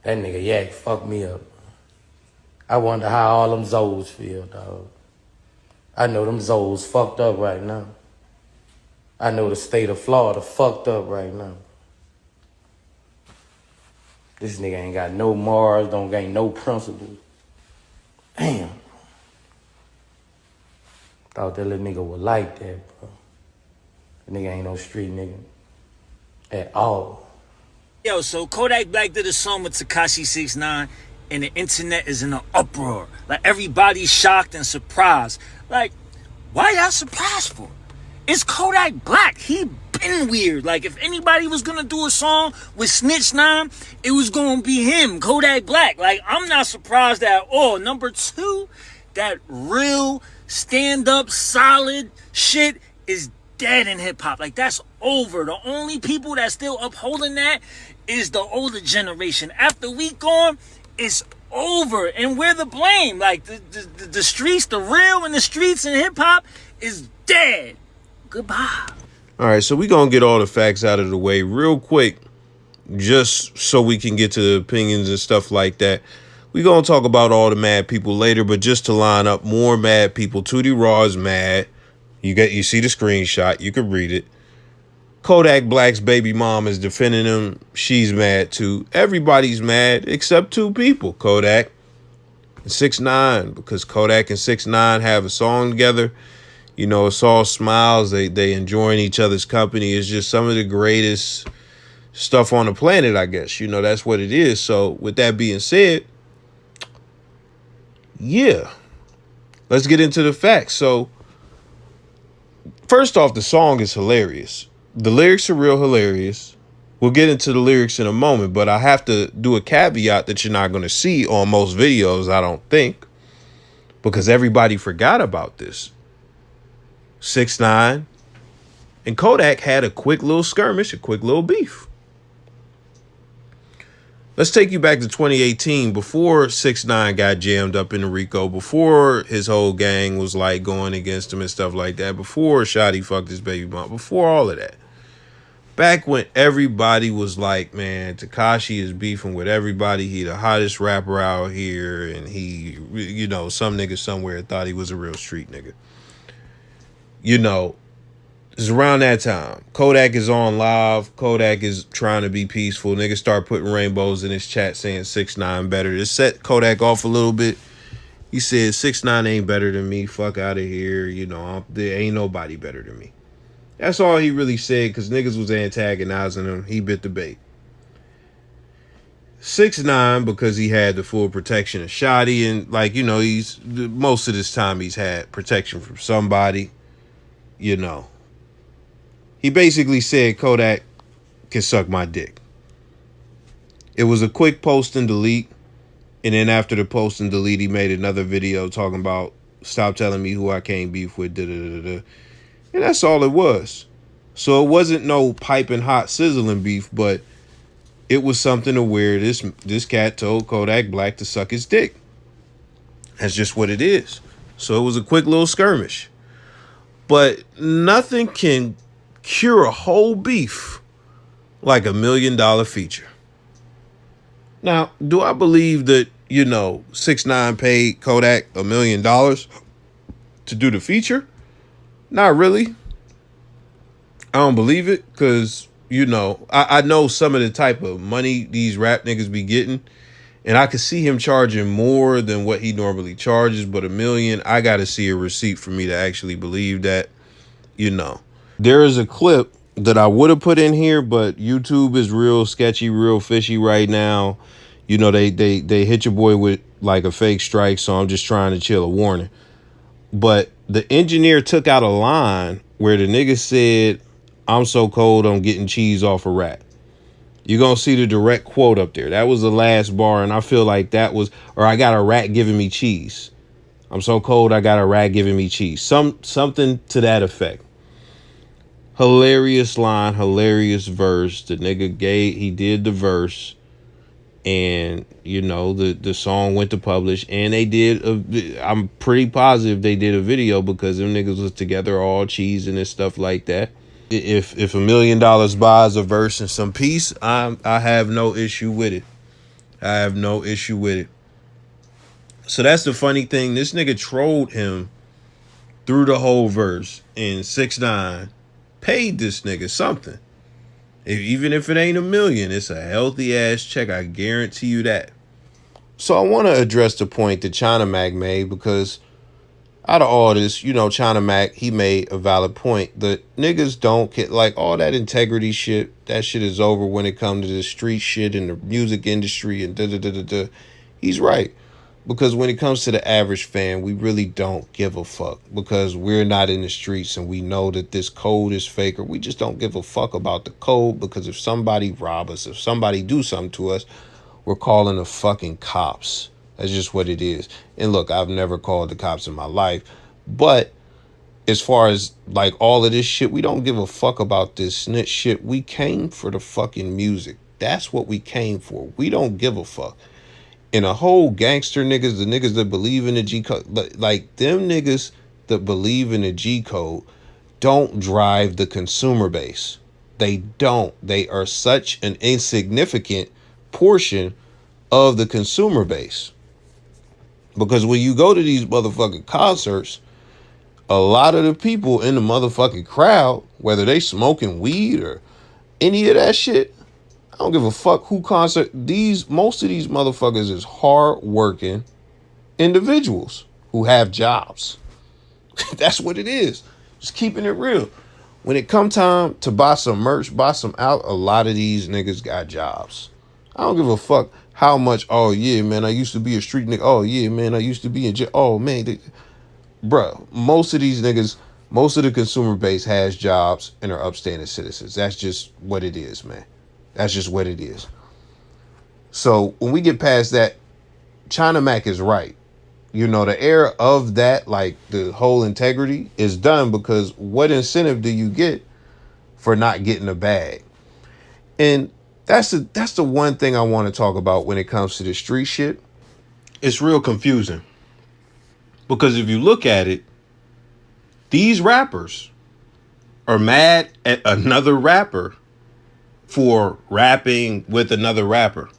That nigga Yak fucked me up. I wonder how all them Zoes feel, dog. I know them Zoes fucked up right now. I know the state of Florida fucked up right now. This nigga ain't got no morals, don't got no principles. Damn. Thought that little nigga was like that, bro. That nigga ain't no street nigga at all. Yo, so Kodak Black did a song with Tekashi 6ix9ine, and the internet is in an uproar. Like, everybody's shocked and surprised. Like, why y'all surprised for? It's Kodak Black. He been weird. Like, if anybody was gonna do a song with Snitch 9, it was gonna be him, Kodak Black. Like, I'm not surprised at all. Number two, that real stand-up solid shit is dead in hip-hop. Like, that's over. The only people that's still upholding that is the older generation. After we gone, it's over. And we're the blame. Like, the streets, the real in the streets and hip-hop is dead. Goodbye. All right, so we gonna get all the facts out of the way real quick, just so we can get to the opinions and stuff like that. We gonna talk about all the mad people later, but just to line up more mad people, Tootie Raw is mad. You see the screenshot, you can read it. Kodak Black's baby mom is defending him. She's mad too. Everybody's mad except two people, Kodak and 6ix9ine, because Kodak and 6ix9ine have a song together. You know, it's all smiles. They enjoying each other's company. It's just some of the greatest stuff on the planet, I guess. You know, that's what it is. So with that being said, yeah, let's get into the facts. So first off, the song is hilarious. The lyrics are real hilarious. We'll get into the lyrics in a moment, but I have to do a caveat that you're not going to see on most videos, I don't think, because everybody forgot about this. 6ix9ine and Kodak had a quick little skirmish, a quick little beef. Let's take you back to 2018, before 6ix9ine got jammed up in the RICO, before his whole gang was like going against him and stuff like that, before Shotty fucked his baby mom, before all of that. Back when everybody was like, man, Tekashi is beefing with everybody. He the hottest rapper out here, and he, you know, some nigga somewhere thought he was a real street nigga. You know, it's around that time. Kodak is on live. Kodak is trying to be peaceful. Niggas start putting rainbows in his chat saying 6ix9ine better. To set Kodak off a little bit, he said 6ix9ine ain't better than me. Fuck out of here. You know, there ain't nobody better than me. That's all he really said, because niggas was antagonizing him. He bit the bait. 6ix9ine, because he had the full protection of Shotty, and like, you know, most of this time he's had protection from somebody. You know, he basically said Kodak can suck my dick. It was a quick post and delete. And then after the post and delete, he made another video talking about stop telling me who I can't beef with. And that's all it was. So it wasn't no piping hot sizzling beef, but it was something to where this cat told Kodak Black to suck his dick. That's just what it is. So it was a quick little skirmish. But nothing can cure a whole beef like $1 million feature. Now, do I believe that, you know, 6ix9ine paid Kodak $1 million to do the feature? Not really. I don't believe it, because, you know, I know some of the type of money these rap niggas be getting, and I could see him charging more than what he normally charges, but $1 million, I got to see a receipt for me to actually believe that, you know. There is a clip that I would have put in here, but YouTube is real sketchy, real fishy right now. You know, they hit your boy with like a fake strike, so I'm just trying to chill a warning. But the engineer took out a line where the nigga said, I'm so cold, I'm getting cheese off a rat. You're going to see the direct quote up there. That was the last bar, and I feel like that was, or I got a rat giving me cheese. I'm so cold, I got a rat giving me cheese. Something to that effect. Hilarious line, hilarious verse. The nigga he did the verse, and, you know, the song went to publish, and they did, I'm pretty positive they did a video, because them niggas was together all cheesing and stuff like that. If $1 million buys a verse and some peace, I have no issue with it. I have no issue with it. So that's the funny thing. This nigga trolled him through the whole verse, and 6ix9ine paid this nigga something. Even if it ain't $1 million, it's a healthy ass check. I guarantee you that. So I want to address the point that China Mac made, because out of all this, China Mac, he made a valid point that niggas don't get, like, all that integrity shit. That shit is over when it comes to the street shit and the music industry and da-da-da-da-da. He's right. Because when it comes to the average fan, we really don't give a fuck, because we're not in the streets and we know that this code is fake, or we just don't give a fuck about the code, because if somebody rob us, if somebody do something to us, we're calling the fucking cops. That's just what it is. And look, I've never called the cops in my life, but as far as like all of this shit, we don't give a fuck about this snitch shit. We came for the fucking music. That's what we came for. We don't give a fuck. And a whole gangster niggas, the niggas that believe in the G code, like them niggas that believe in the G code don't drive the consumer base. They don't. They are such an insignificant portion of the consumer base. Because when you go to these motherfucking concerts, a lot of the people in the motherfucking crowd, whether they smoking weed or any of that shit, I don't give a fuck who concert. Most of these motherfuckers is hard-working individuals who have jobs. That's what it is. Just keeping it real. When it come time to buy some merch, buy some out, a lot of these niggas got jobs. I don't give a fuck how much, oh yeah, man, I used to be a street nigga. Oh yeah, man, I used to be in jail. Oh man, bruh, most of these niggas, most of the consumer base has jobs and are upstanding citizens. That's just what it is, man. That's just what it is. So when we get past that, China Mac is right. The era of that, like the whole integrity, is done, because what incentive do you get for not getting a bag? And that's the one thing I want to talk about when it comes to the street shit. It's real confusing. Because if you look at it, these rappers are mad at another rapper for rapping with another rapper.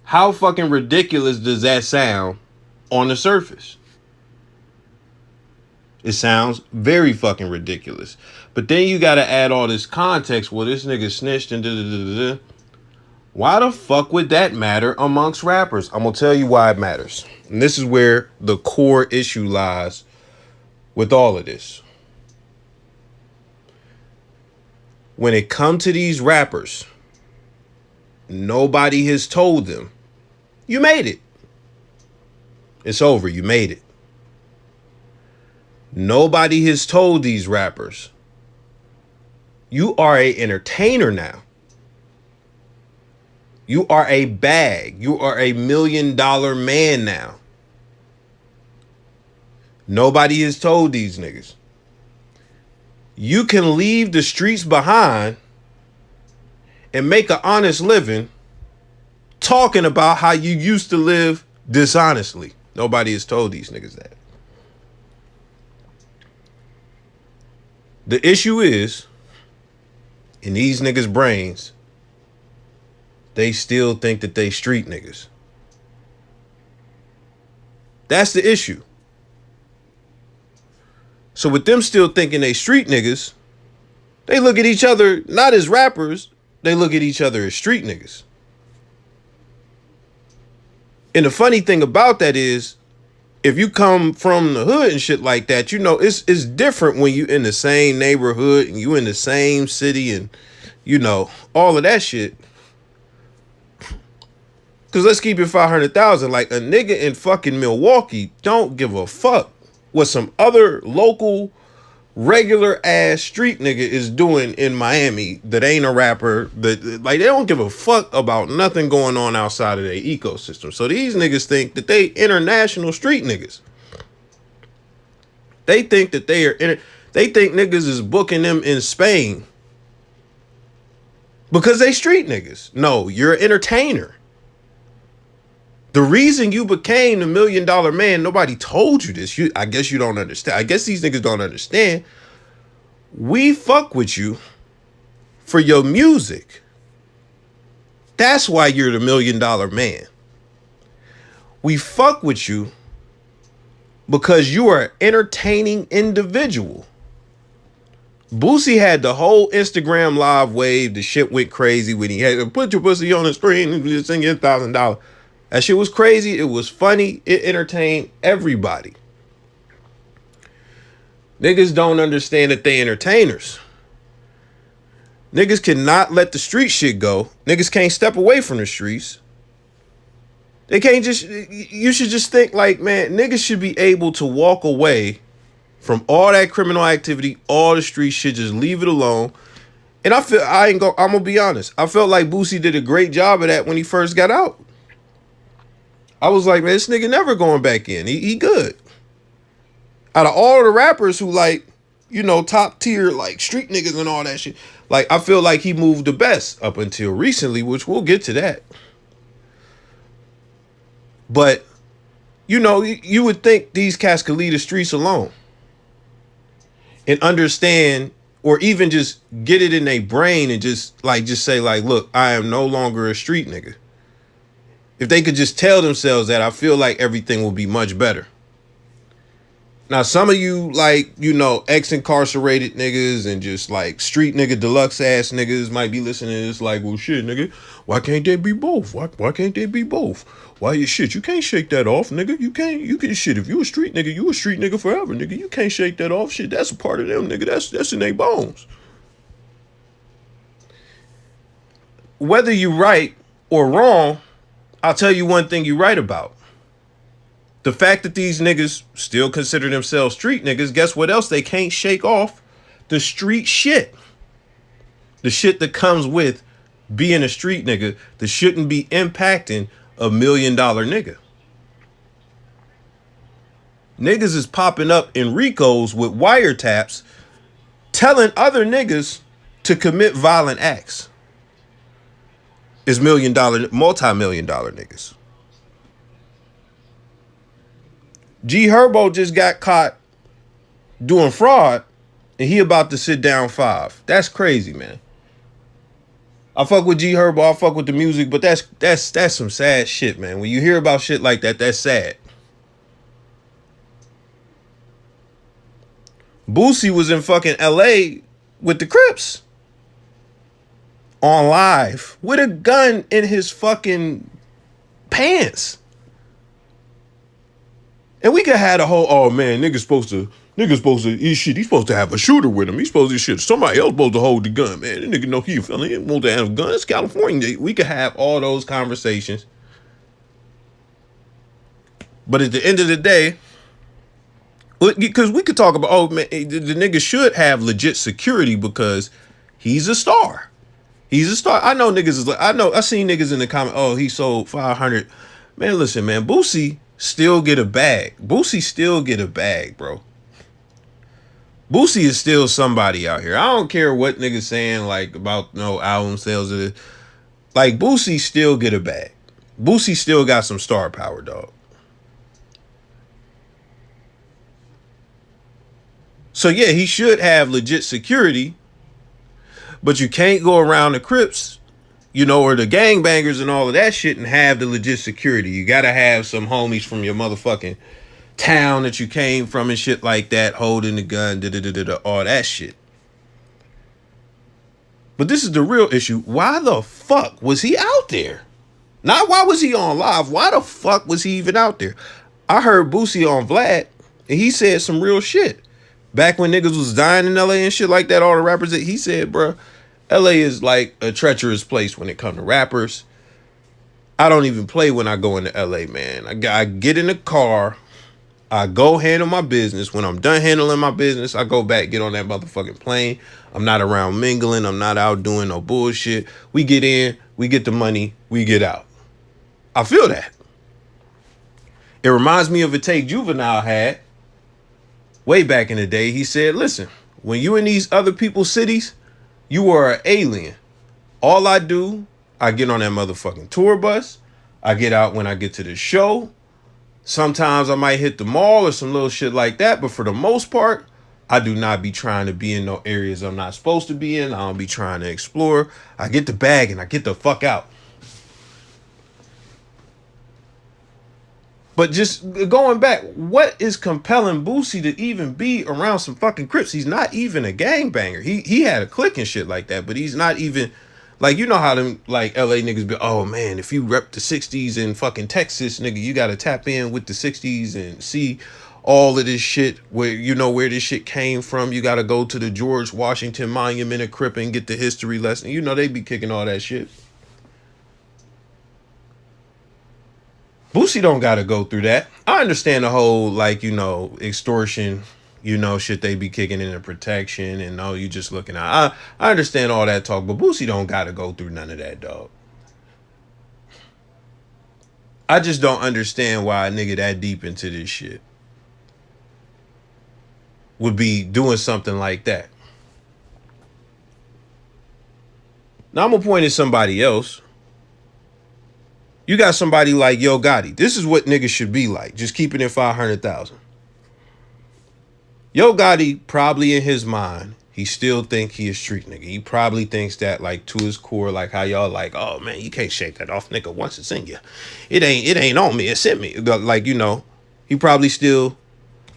How fucking ridiculous does that sound on the surface? It sounds very fucking ridiculous. But then you got to add all this context. Well, this nigga snitched and da-da-da-da-da. Why the fuck would that matter amongst rappers? I'm going to tell you why it matters. And this is where the core issue lies with all of this. When it comes to these rappers, nobody has told them, you made it. It's over. You made it. Nobody has told these rappers, you are an entertainer now. You are a bag. You are a $1 million man now. Nobody has told these niggas, you can leave the streets behind and make an honest living talking about how you used to live dishonestly. Nobody has told these niggas that. The issue is, in these niggas' brains, they still think that they street niggas. That's the issue. So with them still thinking they street niggas, they look at each other not as rappers, they look at each other as street niggas. And the funny thing about that is, if you come from the hood and shit like that, it's different when you in the same neighborhood and you in the same city and, all of that shit. Because let's keep it 500,000. Like, a nigga in fucking Milwaukee don't give a fuck what some other local regular ass street nigga is doing in Miami that ain't a rapper. That, like, they don't give a fuck about nothing going on outside of their ecosystem. So these niggas think that they international street niggas. They think that they think niggas is booking them in Spain because they street niggas. No, you're an entertainer. The reason you became the $1 million man, nobody told you this. I guess you don't understand. I guess these niggas don't understand. We fuck with you for your music. That's why you're the $1 million man. We fuck with you because you are an entertaining individual. Boosie had the whole Instagram live wave. The shit went crazy when he had to put your pussy on the screen and just sing you $1,000. That shit was crazy. It was funny. It entertained everybody. Niggas don't understand that they entertainers. Niggas cannot let the street shit go. Niggas can't step away from the streets. They can't just, you should just think like, man, niggas should be able to walk away from all that criminal activity, all the street shit, just leave it alone. And I'm gonna be honest. I felt like Boosie did a great job of that when he first got out. I was like, man, this nigga never going back in. He good. Out of all the rappers who like, you know, top tier, like street niggas and all that shit, like I feel like he moved the best up until recently, which we'll get to that. But, you know, you would think these cats could leave the streets alone and understand, or even just get it in their brain and just say like, look, I am no longer a street nigga. If they could just tell themselves that, I feel like everything will be much better. Now, some of you, like, you know, ex-incarcerated niggas and just like street nigga deluxe ass niggas might be listening to this like, well, shit, nigga, why can't they be both? Why can't they be both? Why you shit? You can't shake that off, nigga. You can shit. If you a street nigga forever, nigga. You can't shake that off. Shit, that's a part of them, nigga. That's in their bones. Whether you right or wrong, I'll tell you one thing you right about. The fact that these niggas still consider themselves street niggas, guess what else they can't shake off? The street shit. The shit that comes with being a street nigga that shouldn't be impacting a $1 million nigga. Niggas is popping up in Ricos with wiretaps telling other niggas to commit violent acts. Is multi-million dollar niggas. G Herbo just got caught doing fraud and he about to sit down 5. That's crazy, man. I fuck with G Herbo, I fuck with the music, but that's some sad shit, man. When you hear about shit like that, that's sad. Boosie was in fucking LA with the Crips on live with a gun in his fucking pants. And we could have a whole, oh man, nigga's supposed to he's supposed to have a shooter with him. He's supposed to shit. Somebody else supposed to hold the gun, man. That nigga know he a felon. He ain't supposed to have a gun. It's California. We could have all those conversations. But at the end of the day, because we could talk about, oh man, the nigga should have legit security because he's a star. He's a star. I know niggas is like, I seen niggas in the comment, oh, he sold 500. Man, listen, man, Boosie still get a bag. Boosie still get a bag, bro. Boosie is still somebody out here. I don't care what niggas saying like about no album sales of it. Like Boosie still get a bag. Boosie still got some star power, dog. So yeah, he should have legit security, but you can't go around the Crips, you know, or the gangbangers and all of that shit and have the legit security. You gotta have some homies from your motherfucking town that you came from and shit like that, holding the gun, all that shit. But this is the real issue. Why the fuck was he out there? Not why was he on live. Why the fuck was he even out there? I heard Boosie on Vlad, and he said some real shit. Back when niggas was dying in LA and shit like that, all the rappers that he said, bro, LA is like a treacherous place when it comes to rappers. I don't even play when I go into LA, man. I get in the car, I go handle my business. When I'm done handling my business, I go back, get on that motherfucking plane. I'm not around mingling. I'm not out doing no bullshit. We get in, we get the money, we get out. I feel that. It reminds me of a take Juvenile had way back in the day. He said, listen, when you in these other people's cities, you are an alien. All I do, I get on that motherfucking tour bus. I get out when I get to the show. Sometimes I might hit the mall or some little shit like that. But for the most part, I do not be trying to be in no areas I'm not supposed to be in. I don't be trying to explore. I get the bag and I get the fuck out. But just going back, what is compelling Boosie to even be around some fucking Crips? He's not even a gangbanger. He had a clique and shit like that, but he's not even like, you know how them like LA niggas be, oh man, if you rep the 60s in fucking Texas, nigga, you gotta tap in with the 60s and see all of this shit where you know where this shit came from. You gotta go to the George Washington Monument of Crip and get the history lesson. You know they be kicking all that shit. Boosie don't gotta go through that. I understand the whole, like, you know, extortion, you know, shit they be kicking into protection and oh, you just looking out. I understand all that talk, but Boosie don't gotta go through none of that, dog. I just don't understand why a nigga that deep into this shit would be doing something like that. Now I'm gonna point at somebody else. You got somebody like Yo Gotti. This is what niggas should be like. Just keep it in 500,000. Yo Gotti, probably in his mind, he still think he a street nigga. He probably thinks that, like, to his core, like how y'all like, oh man, you can't shake that off, nigga. Once it's in you, it ain't on me. It's in me. Like, you know, he probably still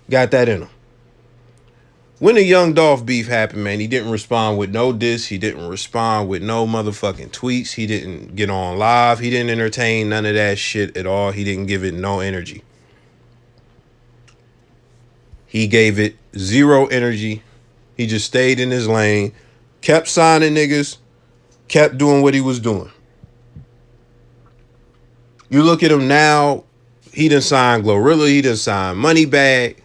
got that in him. When the Young Dolph beef happened, man, he didn't respond with no diss. He didn't respond with no motherfucking tweets. He didn't get on live. He didn't entertain none of that shit at all. He didn't give it no energy. He gave it zero energy. He just stayed in his lane, kept signing niggas, kept doing what he was doing. You look at him now, he done signed Glorilla, he done signed Moneybag.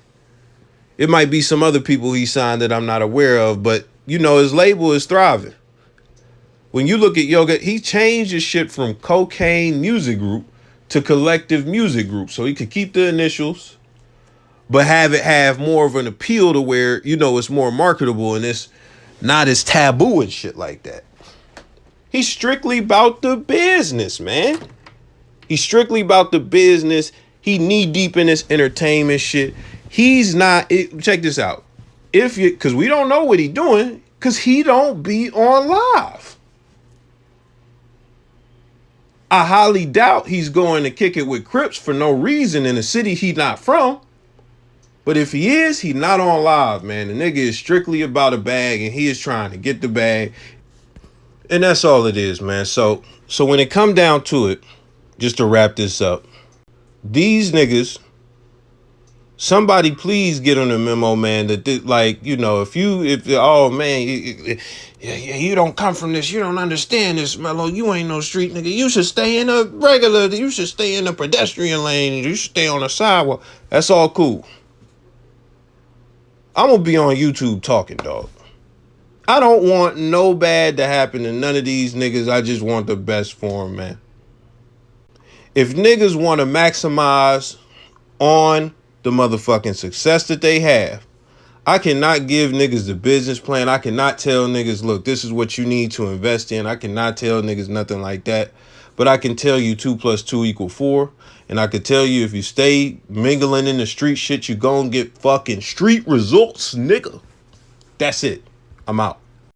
It might be some other people he signed that I'm not aware of, but, you know, his label is thriving. When you look at Yoga, he changed his shit from Cocaine Music Group to Collective Music Group, so he could keep the initials, but have it have more of an appeal to where, you know, it's more marketable and it's not as taboo and shit like that. He's strictly about the business, man. He's strictly about the business. He knee deep in this entertainment shit. He's not, check this out. Because we don't know what he's doing, because he don't be on live. I highly doubt he's going to kick it with Crips for no reason in a city he not from. But if he is, he not on live, man. The nigga is strictly about a bag, and he is trying to get the bag. And that's all it is, man. So when it come down to it, just to wrap this up, these niggas, somebody please get on the memo, man, that like, you know, oh man, you don't come from this, you don't understand this, Mello, you ain't no street nigga, you should stay in you should stay in the pedestrian lane, you should stay on the sidewalk. That's all cool. I'm gonna be on YouTube talking, dog. I don't want no bad to happen to none of these niggas. I just want the best for them, man. If niggas want to maximize on the motherfucking success that they have, I cannot give niggas the business plan. I cannot tell niggas, look, this is what you need to invest in. I cannot tell niggas nothing like that. But I can tell you 2 + 2 = 4. And I can tell you if you stay mingling in the street shit, you gon' get fucking street results, nigga. That's it. I'm out.